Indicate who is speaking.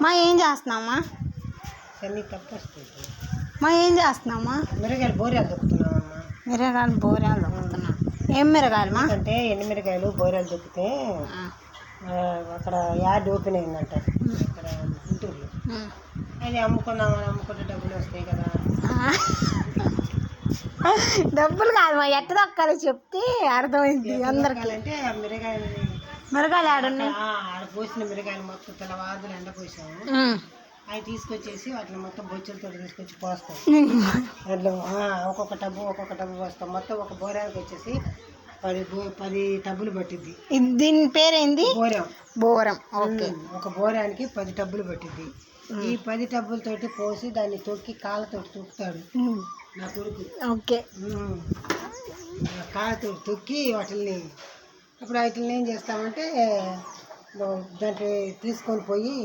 Speaker 1: మా ఏం చేస్తున్నామా? మా ఏం చేస్తున్నామా?
Speaker 2: మిరగాయలు బోరాలు దొక్కుతున్నామమ్మా.
Speaker 1: మిరగాయలు బోరాలు దొక్కుతున్నా. ఏం మిరగాయలు మా?
Speaker 2: అంటే ఎండు మిరగాయలు బోరాలు దొక్కితే అక్కడ యార్డ్ ఓపెన్ అయిందంట ఇక్కడ గుంటూరులో. అది అమ్ముకుందామని అమ్ముకుంటే డబ్బులు వస్తాయి కదా.
Speaker 1: డబ్బులు కాదు మా, ఎట్ట దొక్కాలి చెప్తే అర్థమైంది అందరికి.
Speaker 2: అంటే ఆ
Speaker 1: మిరగాయలు ఆడున్నాయి.
Speaker 2: ఆడ పోసిన మిరగాయలు మొత్తం తెల్లవారులు ఎండ పోసాము. అవి తీసుకొచ్చేసి వాటిని మొత్తం బొచ్చులతో తీసుకొచ్చి పోస్తాం. అట్లా ఒక్కొక్క టబ్బు పోస్తాం. మొత్తం ఒక బోరానికి వచ్చేసి 10 టబ్బులు పట్టిద్ది.
Speaker 1: దీని పేరేంది? బోరం.
Speaker 2: ఓకే. ఒక బోరానికి 10 టబ్బులు పట్టిద్ది. ఈ 10 టబ్బులతోటి పోసి దాన్ని తొక్కి కాళ్ళతోటి తొక్కుతాడు నా కొడుకు.
Speaker 1: ఓకే.
Speaker 2: కాళ్ళతోటి తొక్కి వాటిని అప్పుడు వాటిని ఏం చేస్తామంటే దాంట్లో తీసుకొని పోయి